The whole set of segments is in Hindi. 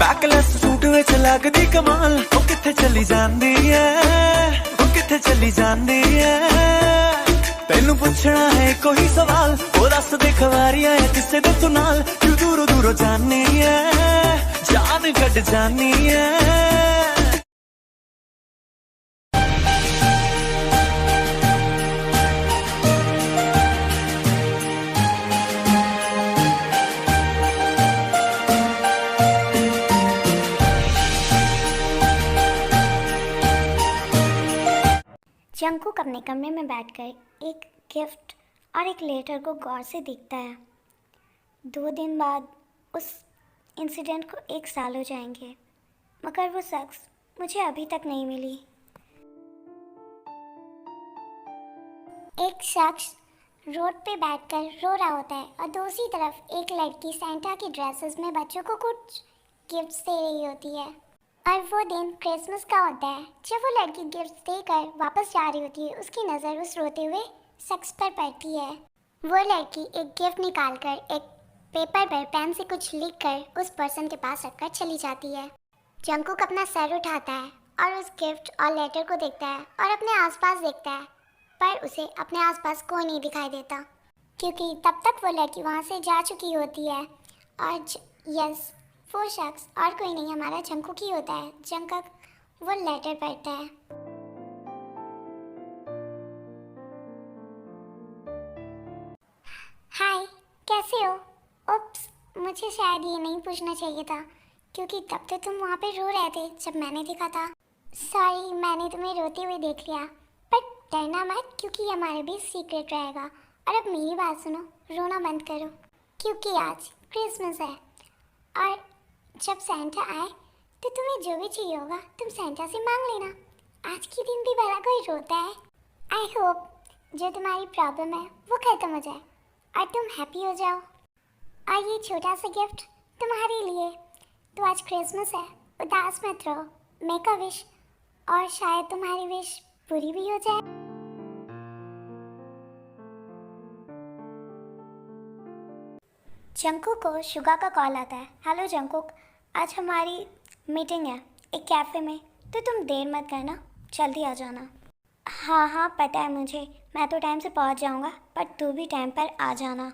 बैकलेस सूट विच लगदी कमाल, ओ किथे चली जांदी है, ओ किथे चली जांदी है। तेनू पुछना है कोई सवाल, ओ दस दे खवारियां है किसे दे तू नाल, क्यों दूरों दूरों जानी है, जान कट जानी है। जंकुक अपने कमरे में बैठकर एक गिफ्ट और एक लेटर को गौर से देखता है। 2 दिन बाद उस इंसिडेंट को 1 साल हो जाएंगे, मगर वो शख्स मुझे अभी तक नहीं मिली। एक शख्स रोड पे बैठकर रो रहा होता है और दूसरी तरफ एक लड़की सेंटा की ड्रेसेस में बच्चों को कुछ गिफ्ट्स दे रही होती है। और वो दिन क्रिसमस का होता है। जब वो लड़की गिफ्ट देकर वापस जा रही होती है, उसकी नज़र उस रोते हुए शख्स पर पड़ती है। वो लड़की एक गिफ्ट निकालकर एक पेपर पर पेन से कुछ लिखकर उस पर्सन के पास रखकर चली जाती है। जंकुक अपना सर उठाता है और उस गिफ्ट और लेटर को देखता है और अपने आसपास देखता है, पर उसे अपने आसपास कोई नहीं दिखाई देता, क्योंकि तब तक वो लड़की वहाँ से जा चुकी होती है। और यस, वो शख्स और कोई नहीं, हमारा जंकुक ही होता है। जंकुक वो लेटर पढ़ता है। हाय, कैसे हो? उप्स, मुझे शायद ये नहीं पूछना चाहिए था, क्योंकि तब तो तुम वहाँ पे रो रहे थे जब मैंने देखा था। सॉरी, मैंने तुम्हें रोते हुए देख लिया, पर डरना मत, क्योंकि हमारे बीच सीक्रेट रहेगा। और अब मेरी बात सुनो, रोना बंद करो, क्योंकि आज क्रिसमस है और जब सेंटा आए तो तुम्हें जो भी चाहिए होगा तुम सेंटा से मांग लेना। आज के दिन भी भला कोई रोता है? आई होप जो तुम्हारी प्रॉब्लम है वो खत्म हो जाए और तुम हैप्पी हो जाओ। और ये छोटा सा गिफ्ट तुम्हारे लिए। तो आज क्रिसमस है, उदास मत रहो, मेक अ विश, और शायद तुम्हारी विश पूरी भी हो जाए। जंकुक को शुगा का कॉल आता है। हेलो जंकुक, आज हमारी मीटिंग है एक कैफ़े में, तो तुम देर मत करना, जल्दी आ जाना। हाँ हाँ पता है मुझे, मैं तो टाइम से पहुंच जाऊंगा, पर तू भी टाइम पर आ जाना।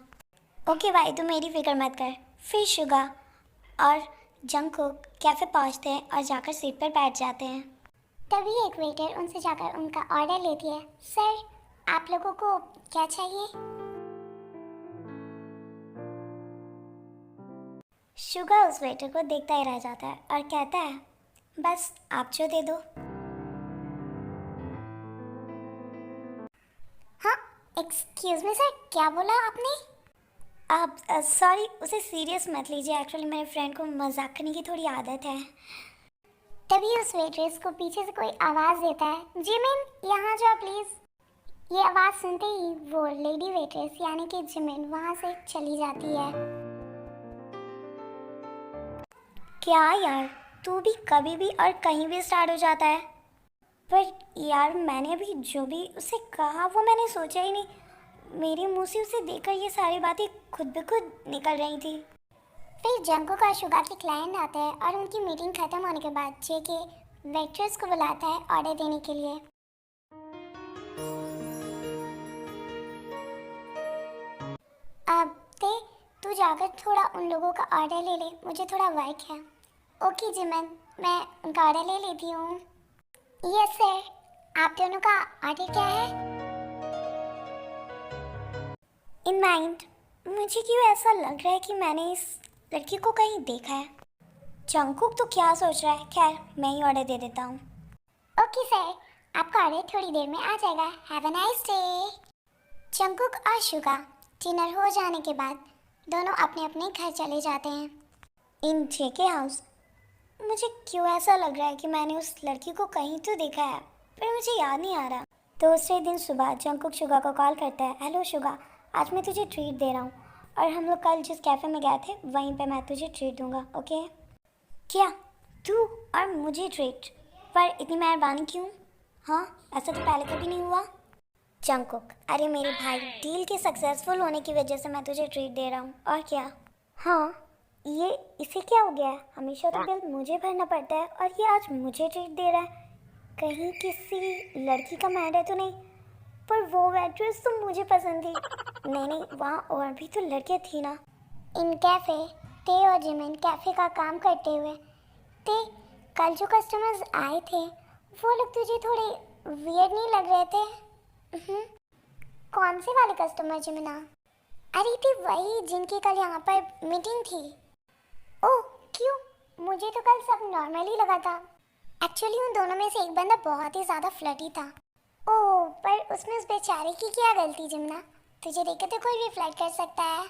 ओके भाई, तू मेरी फिक्र मत कर। फिर शुगा और जंकुक कैफ़े पहुंचते हैं और जाकर सीट पर बैठ जाते हैं। तभी एक वेटर उनसे जाकर उनका ऑर्डर लेती है। सर, आप लोगों को क्या चाहिए? शुगा उस वेटर को देखता ही रह जाता है और कहता है, बस आप जो दे दो। हाँ, एक्सक्यूज मी सर, क्या बोला आपने? आप सॉरी, उसे सीरियस मत लीजिए, एक्चुअली मेरे फ्रेंड को मजाक करने की थोड़ी आदत है। तभी उस वेट्रेस को पीछे से कोई आवाज़ देता है, जिमिन यहाँ जाओ प्लीज़। ये आवाज़ सुनते ही वो लेडी वेट्रेस यानी कि जिमिन वहाँ से चली जाती है। क्या यार, तू भी कभी भी और कहीं भी स्टार्ट हो जाता है। पर यार, मैंने अभी जो भी उसे कहा वो मैंने सोचा ही नहीं। मेरे मुंह से उसे देखकर ये सारी बातें खुद ब खुद निकल रही थी। फिर जंकुक और शुगा के क्लाइंट आते हैं और उनकी मीटिंग खत्म होने के बाद जेके वेट्रेस को बुलाता है ऑर्डर देने के लिए। अब तू जाकर थोड़ा उन लोगों का ऑर्डर ले ले, मुझे थोड़ा वर्क है। ओके जिमन, मैं उनका ऑर्डर ले लेती हूँ। यस सर, आप दोनों का ऑर्डर क्या है? इन माइंड, मुझे क्यों ऐसा लग रहा है कि मैंने इस लड़की को कहीं देखा है। जंकुक तो क्या सोच रहा है, खैर मैं ही ऑर्डर दे देता हूँ। ओके सर, आपका ऑर्डर थोड़ी देर में आ जाएगा। Have a nice day. Jungkook और शुगा डिनर हो जाने के बाद दोनों अपने अपने घर चले जाते हैं। इन जेके हाउस, मुझे क्यों ऐसा लग रहा है कि मैंने उस लड़की को कहीं तो देखा है, पर मुझे याद नहीं आ रहा। दूसरे दिन सुबह जंकुक शुगा को कॉल करता है। हेलो शुगा, आज मैं तुझे ट्रीट दे रहा हूँ और हम लोग कल जिस कैफ़े में गए थे वहीं पे मैं तुझे ट्रीट दूंगा, ओके? क्या तू और मुझे ट्रीट? पर इतनी मेहरबानी क्यों? हाँ, ऐसा तो पहले कभी नहीं हुआ। जंकुक, अरे मेरे भाई, डील के सक्सेसफुल होने की वजह से मैं तुझे ट्रीट दे रहा हूँ, और क्या? हाँ, ये इसे क्या हो गया है? हमेशा तो बिल मुझे भरना पड़ता है और ये आज मुझे ट्रीट दे रहा है। कहीं किसी लड़की का मैड है तो नहीं? पर वो वेट्रेस तो मुझे पसंद थी। नहीं नहीं, वहाँ और भी तो लड़कियाँ थी ना। इन कैफ़े ते और जिमिन कैफ़े का काम करते हुए ते कल जो कस्टमर्स आए थे वो लोग तुझे थोड़े वियर्ड नहीं लग रहे थे? कौन से वाले कस्टमर जिमिना? अरे थे वही जिनकी कल यहाँ पर मीटिंग थी। ओह क्यों? मुझे तो कल सब नॉर्मल ही लगा था। एक्चुअली उन दोनों में से एक बंदा बहुत ही ज़्यादा फ्लर्टी था। ओह पर उसमें उस बेचारे की क्या गलती जिमना? तुझे देख के तो कोई भी फ्लर्ट कर सकता है।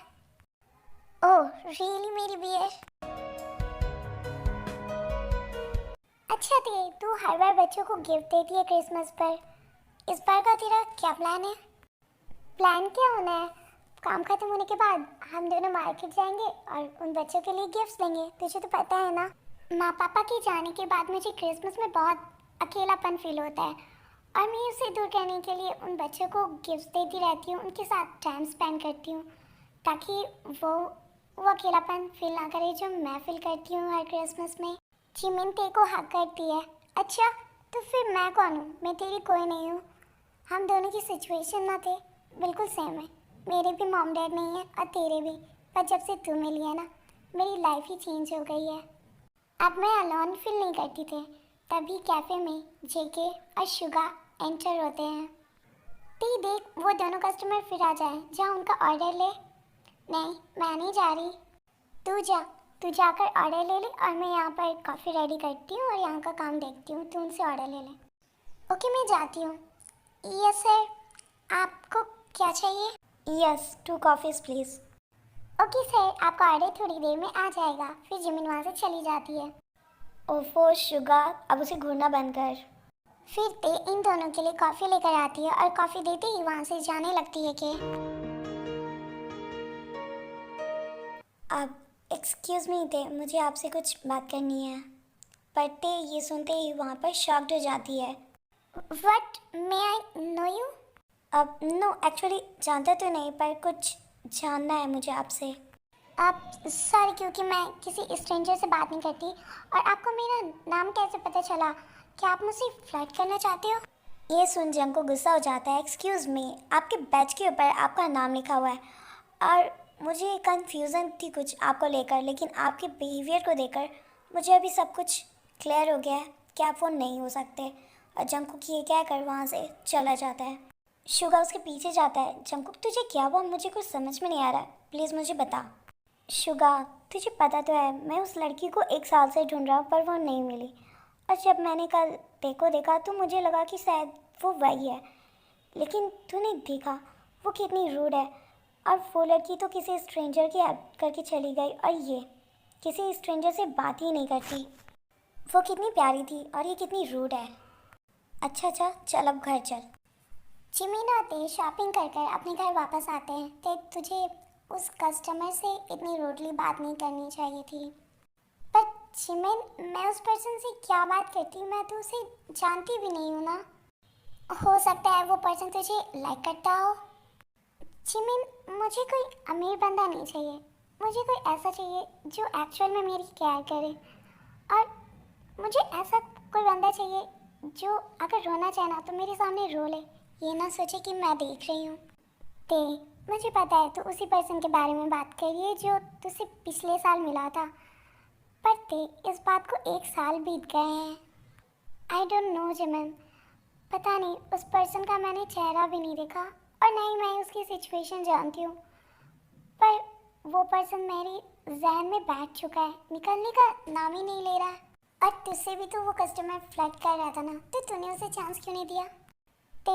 ओह रियली मेरी बियर? अच्छा थे तू हर बार बच्चों को गिफ्ट देती है क्रिसमस पर। इस बार का तेरा क्या प्लान है? प्लान क्या होना है? काम खत्म होने के बाद हम दोनों मार्केट जाएंगे और उन बच्चों के लिए गिफ्ट्स लेंगे। तुझे तो पता है ना, माँ पापा के जाने के बाद मुझे क्रिसमस में बहुत अकेलापन फील होता है और मैं उसे दूर करने के लिए उन बच्चों को गिफ्ट्स देती रहती हूँ, उनके साथ टाइम स्पेंड करती हूँ ताकि वो अकेलापन फील ना करे जो मैं फील करती हूँ हर क्रिसमस में। जिमिन तेरे को हक करती है। अच्छा तो फिर मैं कौन हूँ? मैं तेरी कोई नहीं हूँ। हम दोनों की सिचुएशन ना थे बिल्कुल सेम है। मेरे भी मॉम डैड नहीं है और तेरे भी, पर जब से तू मिली है ना मेरी लाइफ ही चेंज हो गई है। अब मैं अलोन फील नहीं करती थे। तभी कैफ़े में जेके और शुगा एंटर होते हैं। ती देख वो दोनों कस्टमर फिर आ जाए, जा उनका ऑर्डर ले। नहीं मैं नहीं जा रही, तू जाकर ऑर्डर ले ले और मैं यहाँ पर कॉफ़ी रेडी करती हूँ और यहाँ का काम देखती हूँ। तू उनसे ऑर्डर ले ले। ओके मैं जाती हूँ। यस सर, आपको क्या चाहिए? Yes 2 coffees please. Okay sir, आपका ऑर्डर थोड़ी देर में आ जाएगा। फिर जिमिन वहाँ से चली जाती है। ओफो शुगा, अब उसे घूरना बंद कर। फिर ते इन दोनों के लिए कॉफ़ी लेकर आती है और कॉफ़ी देते ही वहाँ से जाने लगती है कि अब एक्सक्यूज़ मी ते, मुझे आपसे कुछ बात करनी है। पर ते ये सुनते ही वहाँ पर शॉक्ड हो जाती है। What, may I know you? अब नो एक्चुअली जानता तो नहीं, पर कुछ जानना है मुझे आपसे। आप सॉरी, क्योंकि मैं किसी स्ट्रेंजर से बात नहीं करती। और आपको मेरा नाम कैसे पता चला? क्या आप मुझसे फ्लर्ट करना चाहते हो? ये सुन जंग को गुस्सा हो जाता है। एक्सक्यूज़ मी, आपके बैच के ऊपर आपका नाम लिखा हुआ है और मुझे कन्फ्यूज़न थी कुछ आपको लेकर, लेकिन आपके बिहेवियर को देखकर मुझे अभी सब कुछ क्लियर हो गया है कि आप वो नहीं हो सकते। और जंगकुक ये क्या कर वहाँ से चला जाता है। शुगा उसके पीछे जाता है। जंगकुक तुझे क्या हुआ? मुझे कुछ समझ में नहीं आ रहा है, प्लीज़ मुझे बता। शुगा तुझे पता तो है मैं उस लड़की को 1 साल से ढूंढ रहा हूँ पर वो नहीं मिली। और जब मैंने कल देखो देखा तो मुझे लगा कि शायद वो वही है, लेकिन तूने देखा वो कितनी रूड है। और वो लड़की तो किसी स्ट्रेंजर की हेल्प करके चली गई और ये किसी स्ट्रेंजर से बात ही नहीं करती। वो कितनी प्यारी थी और ये कितनी रूड है। अच्छा चल अब घर चल। जिमिन और ते शॉपिंग कर कर अपने घर वापस आते हैं। ते तुझे उस कस्टमर से इतनी रूडली बात नहीं करनी चाहिए थी। पर जिमिन, मैं उस पर्सन से क्या बात करती? मैं तो उसे जानती भी नहीं हूँ ना। हो सकता है वो पर्सन तुझे लाइक करता हो। जिमिन, मुझे कोई अमीर बंदा नहीं चाहिए। मुझे कोई ऐसा चाहिए जो एक्चुअल में मेरी केयर करे। और मुझे ऐसा कोई बंदा चाहिए जो अगर रोना चाहे ना तो मेरे सामने रो ले, ये ना सोचे कि मैं देख रही हूँ। ते मुझे पता है तू उसी पर्सन के बारे में बात कर रही है जो तुझसे पिछले साल मिला था, पर ते इस बात को 1 साल बीत गए हैं। आई डोंट नो जिमिन, पता नहीं उस पर्सन का मैंने चेहरा भी नहीं देखा और ना ही मैं उसकी सिचुएशन जानती हूँ, पर वो पर्सन मेरी जहन में बैठ चुका है, निकलने का नाम ही नहीं ले रहा है। और तुझसे भी तो वो कस्टमर फ्लर्ट कर रहा था ना, तो तूने उसे चांस क्यों नहीं दिया? ते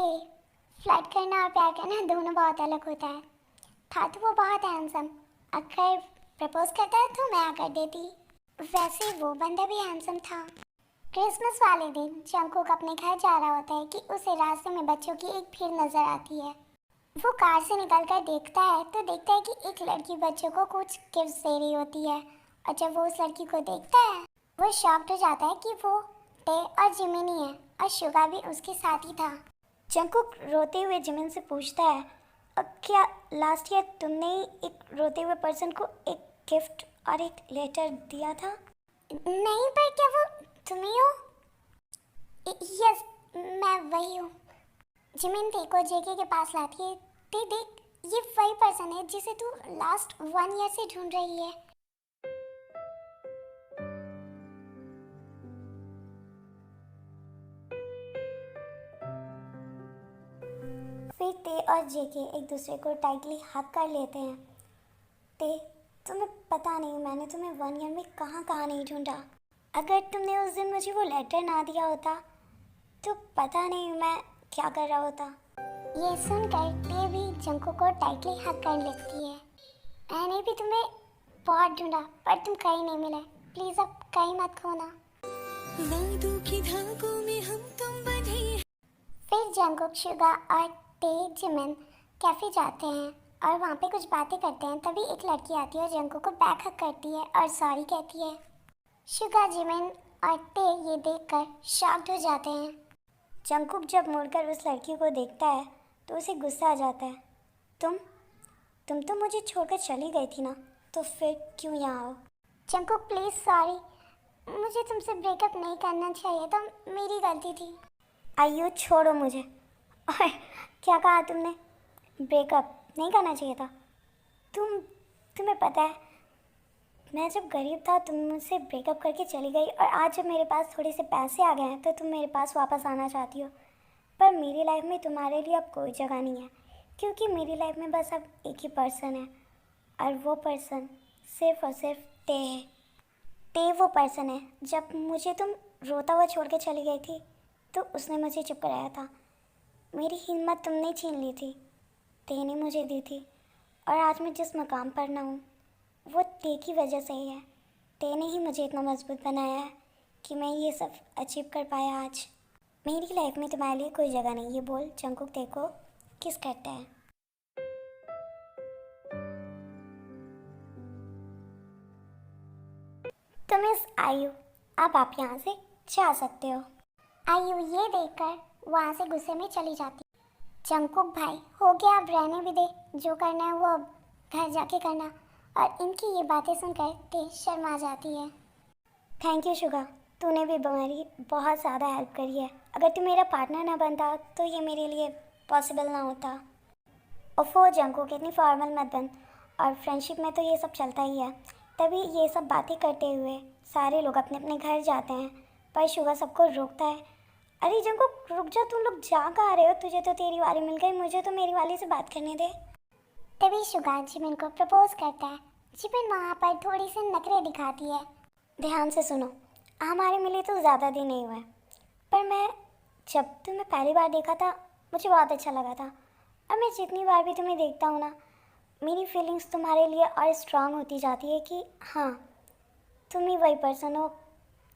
फ्लर्ट करना और प्यार करना दोनों बहुत अलग होता है। था तो वो बहुत हैंडसम, अगर प्रपोज करता है तो मैं कर देती। वैसे वो बंदा भी हैंडसम था। क्रिसमस वाले दिन जंगकुक अपने घर जा रहा होता है कि उसे रास्ते में बच्चों की एक भीड़ नजर आती है। वो कार से निकलकर देखता है तो देखता है कि एक लड़की बच्चों को कुछ गिफ्ट दे रही होती है। और जब वो उस लड़की को देखता है वो शॉक्ड हो जाता है कि वो ते और जिमिन ही है और शुगा भी उसके साथ ही था। जंगकुक रोते हुए जिमिन से पूछता है, क्या लास्ट ईयर तुमने ही एक रोते हुए पर्सन को एक गिफ्ट और एक लेटर दिया था। नहीं, पर क्या वो तुम ही हो? यस, मैं वही हूँ। जिमिन देखो जेके के पास लाती है। ते देख, ये वही पर्सन है जिसे तू लास्ट 1 ईयर से ढूंढ रही है। फिर ते और जेके एक दूसरे को टाइटली हग कर लेते हैं। ते, तुम्हें पता नहीं मैंने तुम्हें 1 ईयर में कहाँ कहाँ नहीं ढूंढा। अगर तुमने उस दिन मुझे वो लेटर ना दिया होता तो पता नहीं मैं क्या कर रहा होता। ये सुनकर ते भी जंको को टाइटली हग कर लेती है। मैंने भी तुम्हें बहुत ढूंढा पर तुम कहीं नहीं मिले। प्लीज अब कहीं मत खोना। वादों की धागों में हम तुम बंधे। फिर जंकुक, शुगा और ते जिमिन कैफे जाते हैं और वहाँ पे कुछ बातें करते हैं। तभी एक लड़की आती है और जंकुक को बैक हग करती है और सॉरी कहती है। शुगा, जिमिन और ते ये देखकर शॉक्ड हो जाते हैं। जंकुक जब मुड़कर उस लड़की को देखता है तो उसे गुस्सा आ जाता है। तुम तो मुझे छोड़कर चली गई थी ना, तो फिर क्यों यहाँ हो? जंकुक, प्लीज़ सॉरी, मुझे तुमसे ब्रेकअप नहीं करना चाहिए था, मेरी गलती थी। आइयो, छोड़ो मुझे। और क्या कहा तुमने? ब्रेकअप नहीं करना चाहिए था? तुम्हें पता है मैं जब गरीब था तुम मुझसे ब्रेकअप करके चली गई और आज जब मेरे पास थोड़े से पैसे आ गए हैं तो तुम मेरे पास वापस आना चाहती हो। पर मेरी लाइफ में तुम्हारे लिए अब कोई जगह नहीं है, क्योंकि मेरी लाइफ में बस अब एक ही पर्सन है और वो पर्सन सिर्फ और सिर्फ ते है। ते वो पर्सन है जब मुझे तुम रोता हुआ छोड़ के चली गई थी तो उसने मुझे चुप कराया था। मेरी हिम्मत तुमने छीन ली थी, ते ने मुझे दी थी। और आज मैं जिस मकाम पर ना हूँ वो ते की वजह से ही है। ते ने ही मुझे इतना मजबूत बनाया है कि मैं ये सब अचीव कर पाया आज। मेरी लाइफ में तुम्हारे लिए कोई जगह नहीं। ये बोल जंकुक ते को किस करता है। तो मिस आयु, अब आप यहाँ से जा सकते हो। आयु ये देखकर वहाँ से गुस्से में चली जाती। जंकुक भाई, हो गया, अब रहने भी दे, जो करना है वो अब घर जाके करना। और इनकी ये बातें सुनकर ते शर्मा जाती है। थैंक यू शुगा, तूने भी हमारी बहुत ज़्यादा हेल्प करी है। अगर तू मेरा पार्टनर ना बनता तो ये मेरे लिए पॉसिबल ना होता। ओफो जंकुक, इतनी फॉर्मल मत बन। और फ्रेंडशिप में तो ये सब चलता ही है। तभी ये सब बातें करते हुए सारे लोग अपने अपने घर जाते हैं, पर शुगा सबको रोकता है। अरे जंकुक रुक जा, तुम लोग जा कहाँ रहे हो? तुझे तो तेरी वाली मिल गई, मुझे तो मेरी वाली से बात करने दे। तभी शुगा जिमिन को प्रपोज करता है। जिमिन वहाँ पर थोड़ी सी नखरे दिखाती है। ध्यान से सुनो, हमारे मिले तो ज़्यादा दिन नहीं हुए, पर मैं जब तुम्हें पहली बार देखा था मुझे बहुत अच्छा लगा था। और मैं जितनी बार भी तुम्हें देखता हूँ ना, मेरी फीलिंग्स तुम्हारे लिए और स्ट्रांग होती जाती है कि हाँ तुम ही वही पर्सन हो,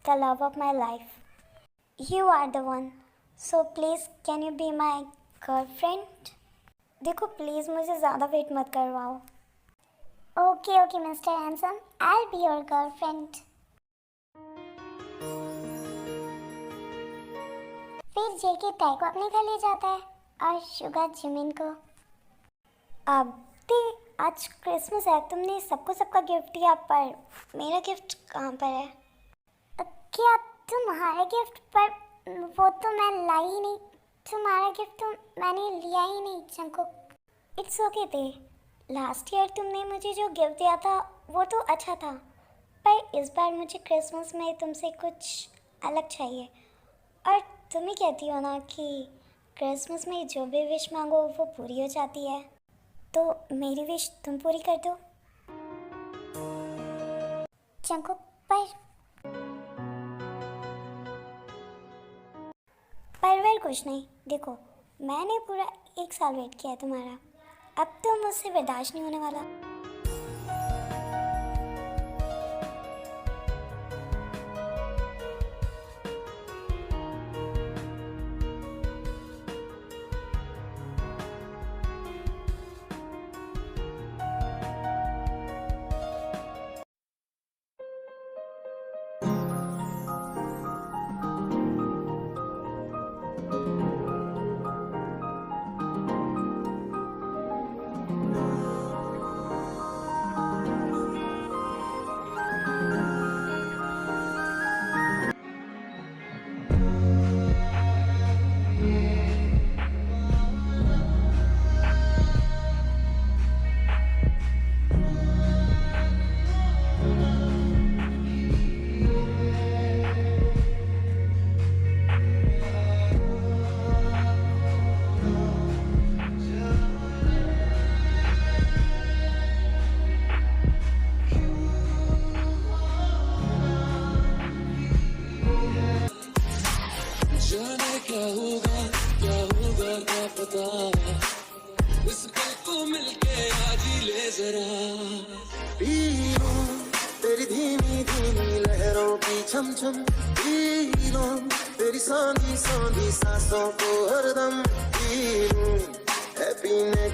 the love of my life. You are the one, so please can you be my girlfriend? देखो प्लीज़ मुझे ज़्यादा वेट मत करवाओ। Okay okay mister handsome, I will be your girlfriend. फिर जेके तय को अपने घर ले जाता है और शुगा जिमिन को। अब ते आज क्रिसमस है, तुमने सबको सबका गिफ्ट दिया, पर मेरा गिफ्ट कहाँ पर है? क्या तुम्हारा गिफ्ट? पर वो तो मैं लाई ही नहीं। तुम्हारा गिफ्ट तो मैंने लिया ही नहीं जंकुक। इट्स ओके ते, लास्ट ईयर तुमने मुझे जो गिफ्ट दिया था वो तो अच्छा था, पर इस बार मुझे क्रिसमस में तुमसे कुछ अलग चाहिए। और तुम ही कहती हो ना कि क्रिसमस में जो भी विश मांगो वो पूरी हो जाती है, तो मेरी विश तुम पूरी कर दो जंकुक। पर वेल कुछ नहीं, देखो मैंने पूरा 1 साल वेट किया है तुम्हारा, अब तो मुझसे बर्दाश्त नहीं होने वाला। जरा पी लूं तेरी धीमी धीमी लहरों की छम छम, पी लूं तेरी सांधी सांधी सांसों को हरदम, पी लूं है पीने